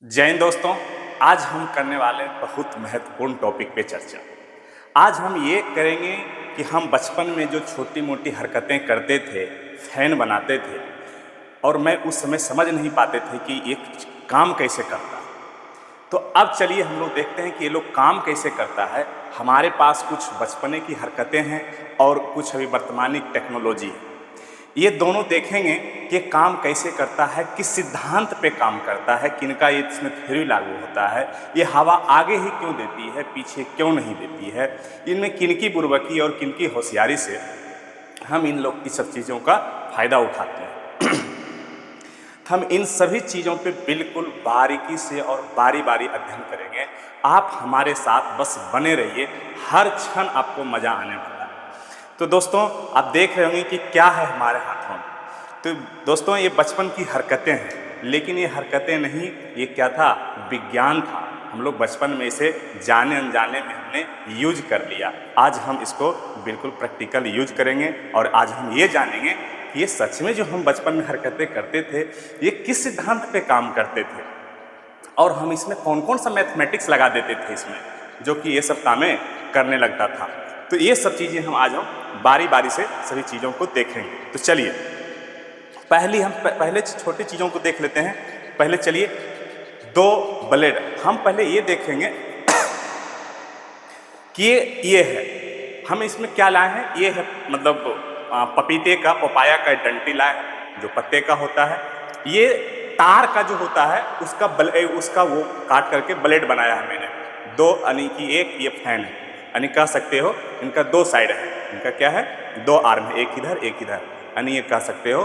जय हिंद दोस्तों। आज हम करने वाले बहुत महत्वपूर्ण टॉपिक पे चर्चा। आज हम ये करेंगे कि हम बचपन में जो छोटी मोटी हरकतें करते थे, फैन बनाते थे और मैं उस समय समझ नहीं पाते थे कि ये काम कैसे करता है। तो अब चलिए हम लोग देखते हैं कि ये लोग काम कैसे करता है। हमारे पास कुछ बचपने की हरकतें हैं और कुछ अभी वर्तमानी टेक्नोलॉजी है। ये दोनों देखेंगे कि काम कैसे करता है, किस सिद्धांत पे काम करता है, किनका ये इसमें थ्योरी लागू होता है, ये हवा आगे ही क्यों देती है, पीछे क्यों नहीं देती है, इनमें किनकी बुर्बकी और किनकी होशियारी से हम इन लोग की सब चीज़ों का फायदा उठाते हैं। हम इन सभी चीज़ों पे बिल्कुल बारीकी से और बारी बारी अध्ययन करेंगे। आप हमारे साथ बस बने रहिए, हर क्षण आपको मज़ा आने वाला है। तो दोस्तों आप देख रहे होंगे कि क्या है हमारे हाथों में। तो दोस्तों ये बचपन की हरकतें हैं, लेकिन ये हरकतें नहीं, ये क्या था, विज्ञान था। हम लोग बचपन में इसे जाने अनजाने में हमने यूज कर लिया। आज हम इसको बिल्कुल प्रैक्टिकल यूज करेंगे और आज हम ये जानेंगे कि ये सच में जो हम बचपन में हरकतें करते थे ये किस सिद्धांत पे काम करते थे और हम इसमें कौन कौन सा मैथमेटिक्स लगा देते थे इसमें, जो कि ये सब कामें करने लगता था। तो ये सब चीज़ें हम बारी बारी से सभी चीज़ों को देखेंगे। तो चलिए पहले छोटी चीज़ों को देख लेते हैं। पहले चलिए दो ब्लेड हम पहले ये देखेंगे कि ये है। हम इसमें क्या लाए हैं, ये है मतलब पपीते का, पपाया का डंटी लाए हैं जो पत्ते का होता है। ये तार का जो होता है उसका वो काट करके ब्लेड बनाया है मैंने। दो यानी कि एक ये फैन है, यानी कह सकते हो इनका दो साइड है, इनका क्या है, दो आर्म है, एक इधर एक इधर, यानी ये कह सकते हो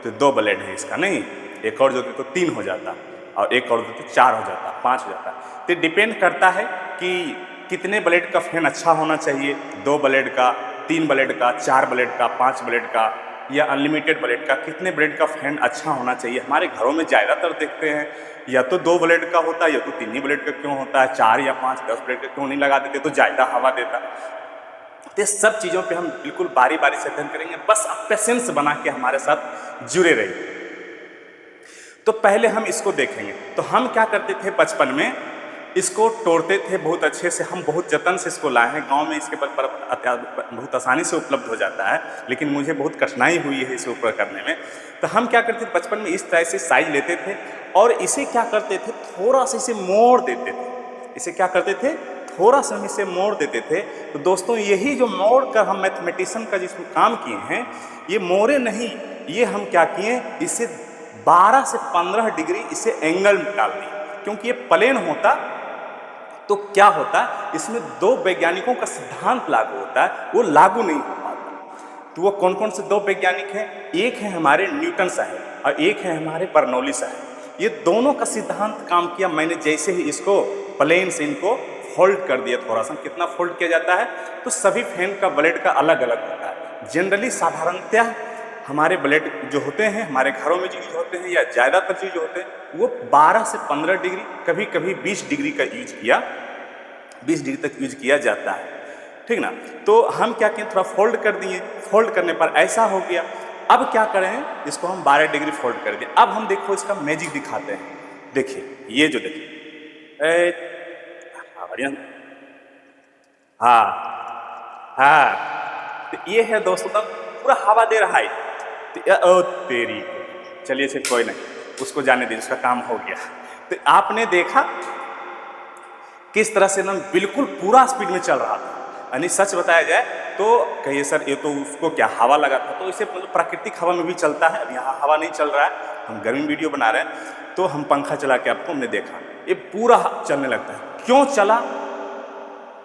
तो दो ब्लेड है इसका। नहीं, एक और जोते तो तीन हो जाता और एक और जोते तो चार हो जाता, पाँच हो जाता। तो डिपेंड करता है कि कितने ब्लेड का फैन अच्छा होना चाहिए, दो ब्लेड का, तीन ब्लेड का, चार ब्लेड का, पाँच ब्लेड का या अनलिमिटेड ब्लेड का, कितने ब्लेड का फैन अच्छा होना चाहिए। हमारे घरों में ज़्यादातर देखते हैं या तो दो ब्लेड का होता है या तो तीन ही ब्लेड का क्यों होता है, चार या पाँच 10 ब्लेड का क्यों नहीं लगा देते तो ज़्यादा हवा देता। तो सब चीज़ों पे हम बिल्कुल बारी बारी से अध्ययन करेंगे। बस आप पेशेंस बना के हमारे साथ जुड़े रहिए। तो पहले हम इसको देखेंगे। तो हम क्या करते थे बचपन में, इसको तोड़ते थे बहुत अच्छे से। हम बहुत जतन से इसको लाए हैं, गांव में इसके बहुत आसानी से उपलब्ध हो जाता है, लेकिन मुझे बहुत कठिनाई हुई है इसे ऊपर करने में। तो हम क्या करते थे बचपन में, इस तरह से साइज लेते थे और इसे क्या करते थे, थोड़ा सा इसे मोड़ देते थे। इसे क्या करते थे, थोड़ा सा हम इसे मोड़ देते थे। तो दोस्तों यही जो मोड़ कर हम मैथमेटिशियन का जिसमें काम किए हैं, ये मोड़े नहीं, ये हम क्या किए, इसे 12 से 15 डिग्री इसे एंगल डाल दिए। क्योंकि ये प्लेन होता तो क्या होता, इसमें दो वैज्ञानिकों का सिद्धांत लागू होता है, वो लागू नहीं हो पाता। तो वो कौन कौन से दो वैज्ञानिक हैं, एक है हमारे न्यूटन साहब और एक है हमारे बर्नौली साहब। ये दोनों का सिद्धांत काम किया। मैंने जैसे ही इसको प्लेन से इनको फोल्ड कर दिया, थोड़ा सा कितना फोल्ड किया जाता है, तो सभी फैन का ब्लेड का अलग अलग होता है। जनरली साधारणतः हमारे ब्लेड जो होते हैं हमारे घरों में जो यूज होते हैं या ज़्यादातर चीज़ जो होते हैं वो 12 से 15 डिग्री, कभी कभी 20 डिग्री का 20 डिग्री तक यूज किया जाता है, ठीक ना। तो हम क्या किए, थोड़ा फोल्ड कर दिए। फोल्ड करने पर ऐसा हो गया। अब क्या करें, इसको हम 12 डिग्री फोल्ड कर दिए। अब हम देखो इसका मैजिक दिखाते हैं। देखिए ये जो देखिए, बढ़िया, हाँ हाँ, तो ये है दोस्तों, तब पूरा हवा दे रहा है। ओ तेरी, चलिए से कोई नहीं, उसको जाने दीजिए, उसका काम हो गया। तो आपने देखा किस तरह से एकदम बिल्कुल पूरा स्पीड में चल रहा था। यानी सच बताया जाए तो कहिए सर ये तो उसको क्या हवा लगा था, तो इसे मतलब प्राकृतिक हवा में भी चलता है। अब यहाँ हवा नहीं चल रहा है, हम गर्मी वीडियो बना रहे हैं, तो हम पंखा चला के आपको हमने देखा ये पूरा चलने लगता है। क्यों चला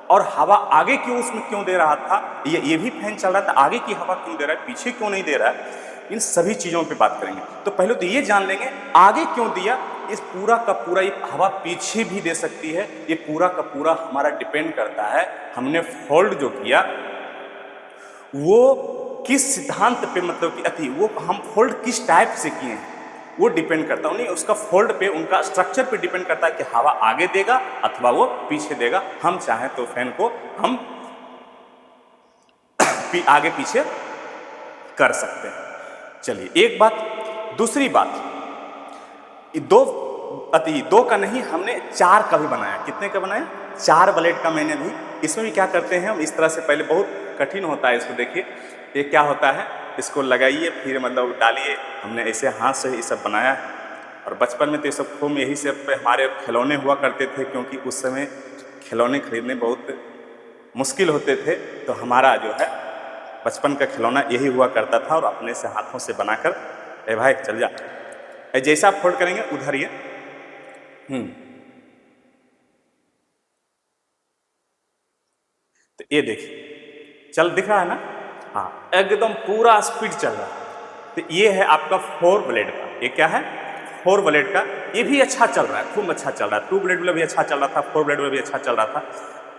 और हवा आगे क्यों उसमें क्यों दे रहा था, ये भी फैन चल रहा था, आगे की हवा क्यों दे रहा है, पीछे क्यों नहीं दे रहा है, इन सभी चीज़ों पे बात करेंगे। तो पहले तो ये जान लेंगे आगे क्यों दिया। इस पूरा का पूरा ये हवा पीछे भी दे सकती है, ये पूरा का पूरा हमारा डिपेंड करता है हमने फोल्ड जो किया वो किस सिद्धांत पे, मतलब कि अति वो हम फोल्ड किस टाइप से किए हैं वो डिपेंड करता है। नहीं, उसका फोल्ड पे, उनका स्ट्रक्चर पे डिपेंड करता है कि हवा आगे देगा अथवा वो पीछे देगा। हम चाहें तो फैन को हम आगे पीछे कर सकते हैं। चलिए एक बात। दूसरी बात, दो अति 2 का नहीं, हमने 4 का भी बनाया। कितने का बनाया? 4 ब्लेड का मैंने भी। इसमें भी क्या करते हैं हम, इस तरह से पहले बहुत कठिन होता है इसको, देखिए ये क्या होता है, इसको लगाइए फिर मतलब डालिए। हमने ऐसे हाथ से ये सब बनाया है। और बचपन में तो ये सब खूब यही से हमारे खिलौने हुआ करते थे, क्योंकि उस समय खिलौने खरीदने बहुत मुश्किल होते थे। तो हमारा जो है बचपन का खिलौना यही हुआ करता था, और अपने से हाथों से बनाकर, ए भाई चल जा, जैसा आप फोल्ड करेंगे उधर ये तो ये देखिए चल दिख रहा है ना, हाँ एकदम पूरा स्पीड चल रहा है। तो ये है आपका 4 ब्लेड का। ये क्या है? 4 ब्लेड का। ये भी अच्छा चल रहा है, खूब अच्छा चल रहा है। 2 ब्लेड में भी अच्छा चल रहा था, 4 ब्लेड में भी अच्छा चल रहा था।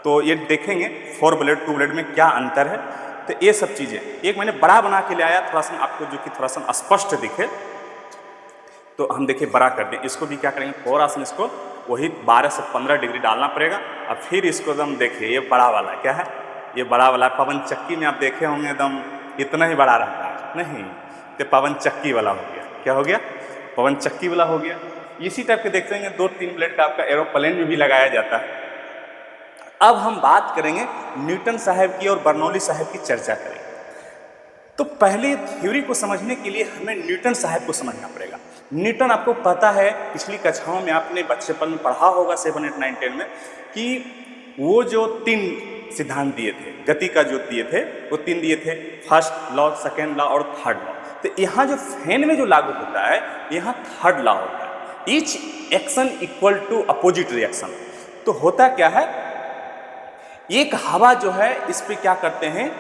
तो ये देखेंगे 4 ब्लेड 2 ब्लेड में क्या अंतर है। तो ये सब चीज़ें एक मैंने बड़ा बना के ले आया, थोड़ा सा आपको जो कि थोड़ा सा स्पष्ट दिखे। तो हम देखिए बड़ा कर दें, इसको भी क्या करेंगे, थोड़ा सा इसको वही 12 से 15 डिग्री डालना पड़ेगा। और फिर इसको एकदम देखिए, ये बड़ा वाला क्या है, ये बड़ा वाला पवन चक्की में आप देखे होंगे एकदम इतना ही बड़ा रहता है, नहीं तो पवन चक्की वाला हो गया। क्या हो गया? पवन चक्की वाला हो गया। इसी टाइप के देखते हैं 2-3 ब्लेड का आपका एरोप्लेन में भी लगाया जाता है। अब हम बात करेंगे न्यूटन साहब की और बर्नौली साहब की चर्चा करेंगे। तो पहले थ्योरी को समझने के लिए हमें न्यूटन साहब को समझना पड़ेगा। न्यूटन आपको पता है, पिछली कक्षाओं में आपने बचपन में पढ़ा होगा 7, 8, 9, 10 में, कि वो जो 3 सिद्धांत दिए थे, गति का जो दिए थे, वो 3 दिए थे, फर्स्ट लॉ, सेकेंड लॉ और थर्ड लॉ। तो यहाँ जो फैन में जो लागू होता है, यहाँ थर्ड लॉ होता है, each action equal to opposite reaction. तो होता क्या है, एक हवा जो है इस पे क्या करते हैं,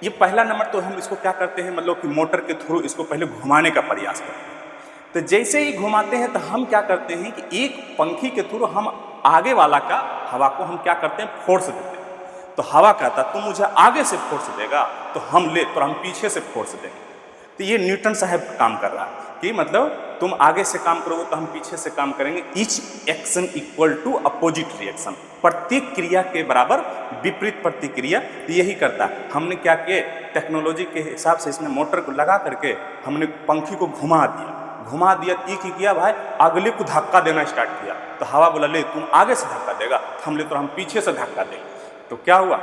ये पहला नंबर तो हम इसको क्या करते हैं, मतलब कि मोटर के थ्रू इसको पहले घुमाने का प्रयास करते हैं। तो जैसे ही घुमाते हैं तो हम क्या करते हैं कि एक पंखी के थ्रू हम आगे वाला का हवा को हम क्या करते हैं, फोर्स देते हैं। तो हवा कहता तुम मुझे आगे से फोर्स देगा तो हम ले, तो हम पीछे से फोर्स देंगे। तो ये न्यूटन साहब काम कर रहा है कि मतलब तुम आगे से काम करोगे तो हम पीछे से काम करेंगे। Each action equal to opposite reaction, प्रत्येक क्रिया के बराबर विपरीत प्रतिक्रिया। यही करता है। हमने क्या किया, टेक्नोलॉजी के हिसाब से इसमें मोटर को लगा करके हमने पंखी को घुमा दिया। ये किया भाई, अगले को धक्का देना स्टार्ट किया। तो हवा बोला ले तुम आगे से धक्का देगा, हम ले तो हम पीछे से धक्का देंगे। तो क्या हुआ,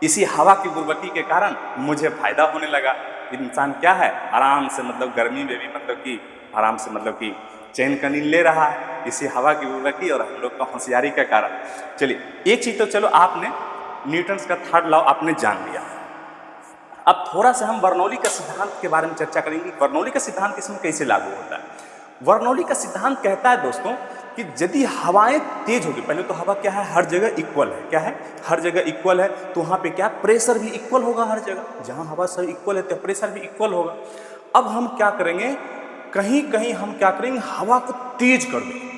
इसी हवा की गुरुगति के कारण मुझे फायदा होने लगा। इंसान क्या है, आराम से मतलब गर्मी में भी मतलब कि आराम से मतलब कि चैन का नींद ले रहा है, इसी हवा की गुरुगति और हम लोग का होशियारी के कारण। चलिए एक चीज तो चलो आपने न्यूटन का थर्ड लॉ आपने जान लिया। अब थोड़ा सा हम बर्नौली का सिद्धांत के बारे में चर्चा करेंगे। बर्नौली का सिद्धांत इसमें कैसे लागू होता है। बर्नौली का सिद्धांत कहता है दोस्तों कि यदि हवाएं तेज होगी, पहले तो हवा क्या है, हर जगह इक्वल है। क्या है, हर जगह इक्वल है। तो वहाँ पे क्या, प्रेशर भी इक्वल होगा हर जगह। जहाँ हवा सब इक्वल है तो प्रेशर भी इक्वल होगा। अब हम क्या करेंगे, कहीं कहीं हम क्या करेंगे, हवा को तेज कर देंगे।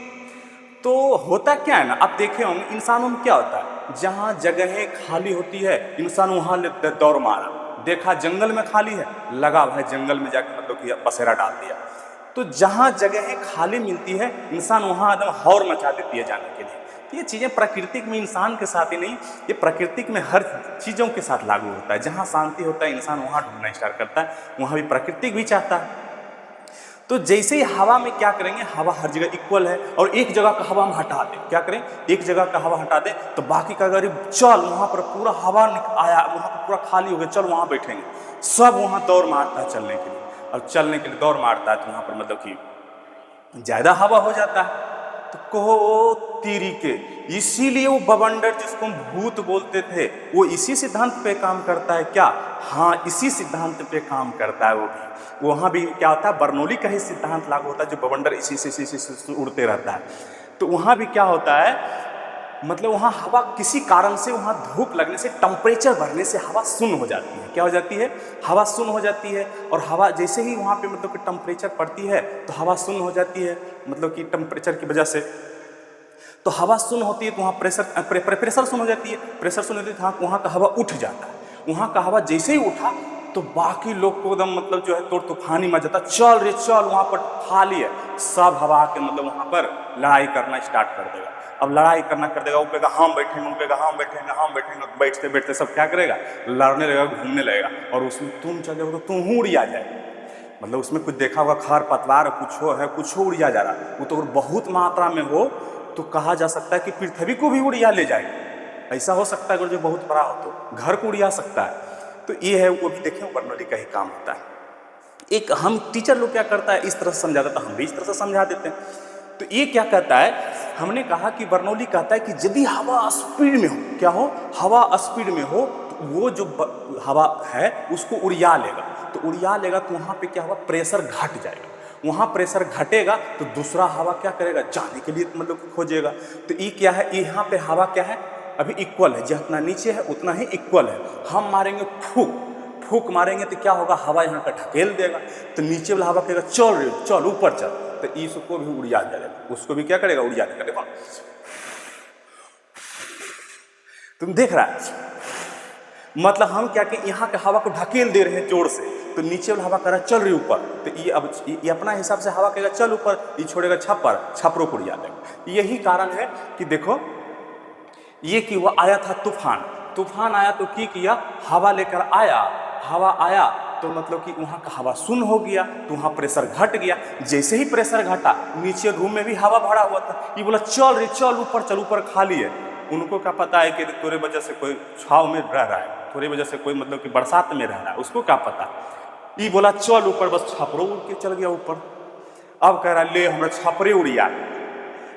तो होता क्या है ना, आप देखे होंगे इंसानों में क्या होता है, जहाँ जगहें खाली होती है इंसान वहाँ दौड़ मारा। देखा जंगल में खाली है, लगा भाई जंगल में जाकर मतलब कि बसेरा डाल दिया। तो जहाँ जगहें खाली मिलती है इंसान वहाँ एकदम हौर मचा देती है जाने के लिए। तो ये चीज़ें प्राकृतिक में इंसान के साथ ही नहीं, ये प्राकृतिक में हर चीज़ों के साथ लागू होता है। जहाँ शांति होता है इंसान वहाँ ढूंढना स्टार्ट करता है, वहाँ भी प्राकृतिक भी चाहता है। तो जैसे ही हवा में क्या करेंगे, हवा हर जगह इक्वल है और एक जगह का हवा हम हटा दें, क्या करें, एक जगह का हवा हटा दें तो बाकी का गरीब चल वहाँ पर पूरा हवा आया, वहाँ पर पूरा खाली हो गया, चल वहाँ बैठेंगे। सब वहाँ दौड़ मारता है चलने के लिए, और चलने के लिए दौड़ मारता है तो वहाँ पर मतलब कि ज़्यादा हवा हो जाता है। तो कहो तीरी के, इसीलिए वो बवंडर जिसको हम भूत बोलते थे वो इसी सिद्धांत पे काम करता है क्या? हाँ, इसी सिद्धांत पे काम करता है वो भी। वहाँ भी क्या होता है, बर्नौली का ही सिद्धांत लागू होता है, जो बवंडर इसी से उड़ते रहता है। तो वहाँ भी क्या होता है, मतलब वहाँ हवा किसी कारण से, वहाँ धूप लगने से, टेम्परेचर बढ़ने से हवा शून्य हो जाती है। क्या हो जाती है, हवा शून्य हो जाती है। और हवा जैसे ही वहाँ पे मतलब कि टेम्परेचर बढ़ती है तो हवा शून्य हो जाती है, मतलब कि टेम्परेचर की वजह से। तो हवा शून्य होती है तो वहाँ प्रेशर शून्य हो जाती है। प्रेशर शून्य होती है तो वहाँ का हवा उठ जाता है। वहाँ का हवा जैसे ही उठा तो बाकी लोग को एकदम मतलब जो है तोड़ तूफानी मच जाता, चल रे चल वहाँ पर खाली है। सब हवा के मतलब वहाँ पर लड़ाई करना स्टार्ट कर देगा। अब लड़ाई करना कर देगा, वो कहेगा हम बैठेंगे, वो कहेगा हम बैठेंगे, हम बैठेंगे। बैठते बैठते सब क्या करेगा, लड़ने लगेगा, घूमने लगेगा। और उसमें तुम चले हो तो तुम उड़ आ जाए। मतलब उसमें कुछ देखा होगा खर पतवार कुछ हो उड़िया जा रहा, वो तो बहुत मात्रा में हो तो कहा जा सकता है कि पृथ्वी को भी उड़िया ले जाएगी। ऐसा हो सकता है अगर जो बहुत बड़ा हो तो घर को उड़िया सकता है। तो ये है, वो भी देखें बर्नौली का ही काम होता है। एक हम टीचर लोग क्या करता है, इस तरह से समझा देता है, हम भी इस तरह से समझा देते हैं। तो ये क्या कहता है, हमने कहा कि बर्नौली कहता है कि यदि हवा स्पीड में हो, क्या हो, हवा स्पीड में हो, तो वो जो हवा है उसको उड़िया लेगा। तो उड़िया लेगा तो वहाँ पे क्या होगा, प्रेशर घट जाएगा। वहाँ प्रेशर घटेगा तो दूसरा हवा क्या करेगा, जाने के लिए मतलब खोजेगा। तो ये क्या है, यहाँ पे हवा क्या है, अभी इक्वल है, जितना नीचे है उतना ही इक्वल है। हम मारेंगे फूक मारेंगे तो क्या होगा, हवा यहाँ का ढकेल देगा। तो नीचे वाला हवा कहेगा चल ऊपर चल, तो इसको भी उड़िया देगा, उसको भी क्या करेगा, उड़िया देगा। देखो तुम देख रहा है, मतलब हम क्या कि यहाँ के हवा को ढकेल दे रहे हैं जोर से, तो नीचे वाला हवा कह रहा है चल रही ऊपर, तो ये अब ये अपना हिसाब से हवा कहेगा चल ऊपर, ये छोड़ेगा छपरों को उड़िया देगा। यही कारण है कि देखो ये कि वो आया था तूफान आया तो की किया, हवा लेकर आया, हवा आया तो मतलब कि वहाँ का हवा शून्य हो गया, तो वहाँ प्रेशर घट गया। जैसे ही प्रेशर घटा, नीचे रूम में भी हवा भरा हुआ था, ये बोला चल ऊपर खाली है। उनको क्या पता है कि तोरे वजह से कोई छाव में रह रहा है, थोड़ी वजह से कोई मतलब कि बरसात में रह रहा है, उसको क्या पता। ये बोला चल ऊपर, बस छपरो उड़ के चल गया ऊपर। अब कह रहा ले हमरा छपरे उड़िया,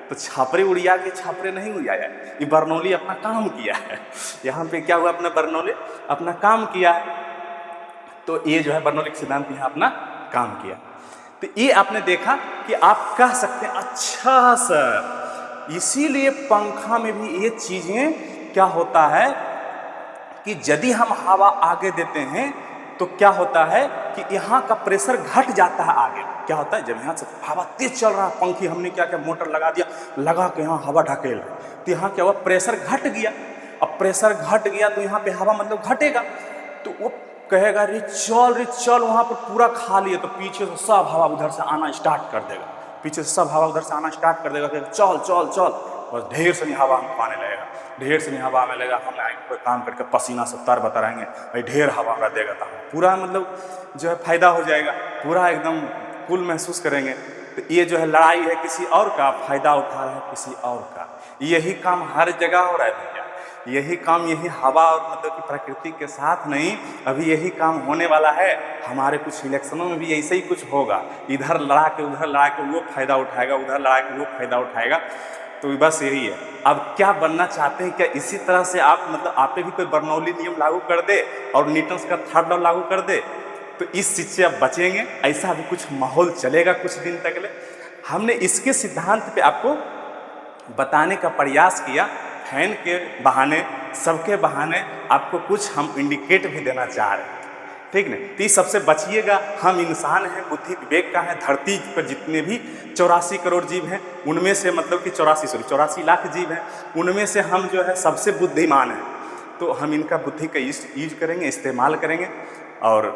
तो छपरे उड़िया के छपरे नहीं उड़ियाया, ये बर्नौली अपना काम किया है। यहाँ पे क्या हुआ, अपना बर्नौली अपना काम किया है। तो ये जो है बर्नौली के सिद्धांत यहाँ अपना काम किया। तो ये आपने देखा कि आप कह सकते हैं अच्छा सर, इसीलिए पंखा में भी ये चीजें क्या होता है कि यदि हम हवा आगे देते हैं तो क्या होता है कि यहाँ का प्रेशर घट जाता है आगे। क्या होता है, जब यहाँ से हवा तेज चल रहा है, पंखी हमने क्या क्या मोटर लगा दिया, लगा के यहाँ हवा ढकेल, तो यहाँ क्या हुआ, प्रेशर घट गया। अब प्रेशर घट गया तो यहाँ पे हवा मतलब घटेगा, तो वो कहेगा रे चल, वहाँ पर पूरा खाली है, तो पीछे से सब हवा उधर से आना स्टार्ट कर देगा, पीछे से सब हवा उधर से आना स्टार्ट कर देगा, चल, बस ढेर सारी हवा हमको आने लगेगा, ढेर सारी हवा आने लगेगा। हम आएंगे कोई काम करके पसीना से तर बता रहेंगे, भाई ढेर हवा हमारा देगा, तो पूरा मतलब जो है फायदा हो जाएगा, पूरा एकदम कुल महसूस करेंगे। तो ये जो है लड़ाई है किसी और का, फायदा उठा रहा है किसी और का। यही काम हर जगह हो रहा है भैया, यही काम, यही हवा और मतलब कि प्रकृति के साथ नहीं, अभी यही काम होने वाला है। हमारे कुछ इलेक्शनों में भी ऐसे ही कुछ होगा, इधर लड़ा के उधर लड़ा के वो फायदा उठाएगा, उधर लड़ा के वो फायदा उठाएगा। तो बस यही है। अब क्या बनना चाहते हैं, क्या इसी तरह से आप मतलब आप पे भी कोई बर्नौली नियम लागू कर दे और न्यूटन का थर्ड लॉ लागू कर दे, तो इस चीज से आप बचेंगे। ऐसा भी कुछ माहौल चलेगा कुछ दिन तक ले। हमने इसके सिद्धांत पे आपको बताने का प्रयास किया, फैन के बहाने, सबके बहाने आपको कुछ हम इंडिकेट भी देना चाह रहे हैं, ठीक ना। तो इस सबसे बचिएगा। हम इंसान हैं, बुद्धि विवेक का है। धरती पर जितने भी 84 करोड़ जीव हैं, उनमें से मतलब कि 84 लाख जीव हैं, उनमें से हम जो है सबसे बुद्धिमान हैं। तो हम इनका बुद्धि का यूज करेंगे, इस्तेमाल करेंगे। और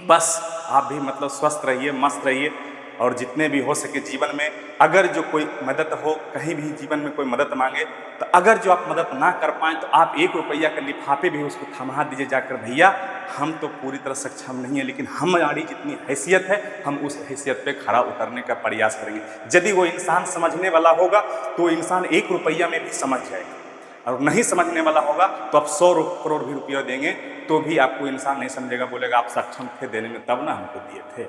बस आप भी मतलब स्वस्थ रहिए, मस्त रहिए। और जितने भी हो सके जीवन में, अगर जो कोई मदद हो, कहीं भी जीवन में कोई मदद मांगे, तो अगर जो आप मदद ना कर पाएँ तो आप 1 रुपया का लिफाफे भी उसको थमा दीजिए जाकर, भैया हम तो पूरी तरह सक्षम नहीं है, लेकिन हमारी जितनी हैसियत है हम उस हैसियत पे खरा उतरने का प्रयास करेंगे। यदि वो इंसान समझने वाला होगा तो इंसान 1 रुपया में भी समझ जाएगा, और नहीं समझने वाला होगा तो आप 100 करोड़ भी रुपया देंगे तो भी आपको इंसान नहीं समझेगा, बोलेगा आप सक्षम थे देने में, तब ना हमको दिए थे।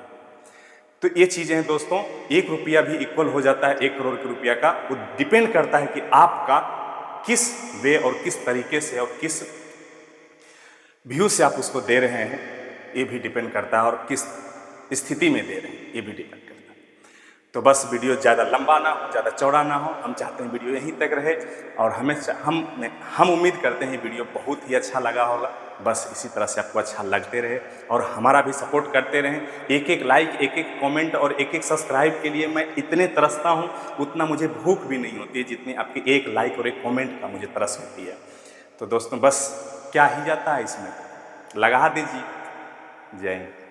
तो ये चीज़ें हैं दोस्तों। 1 रुपया भी इक्वल हो जाता है 1 करोड़ के रुपया का। वो डिपेंड करता है कि आपका किस वे और किस तरीके से और किस व्यू से आप उसको दे रहे हैं, ये भी डिपेंड करता है, और किस स्थिति में दे रहे हैं ये भी डिपेंड करता है। तो बस वीडियो ज़्यादा लंबा ना हो, ज़्यादा चौड़ा ना हो, हम चाहते हैं वीडियो यहीं तक रहे। और हम उम्मीद करते हैं वीडियो बहुत ही अच्छा लगा होगा। बस इसी तरह से आपको अच्छा लगते रहे और हमारा भी सपोर्ट करते रहें। एक लाइक, एक कमेंट और एक सब्सक्राइब के लिए मैं इतने तरसता हूँ, उतना मुझे भूख भी नहीं होती है जितनी आपकी 1 लाइक और 1 कमेंट का मुझे तरस होती है। तो दोस्तों बस क्या ही जाता है इसमें, लगा दीजिए। जय हिंद।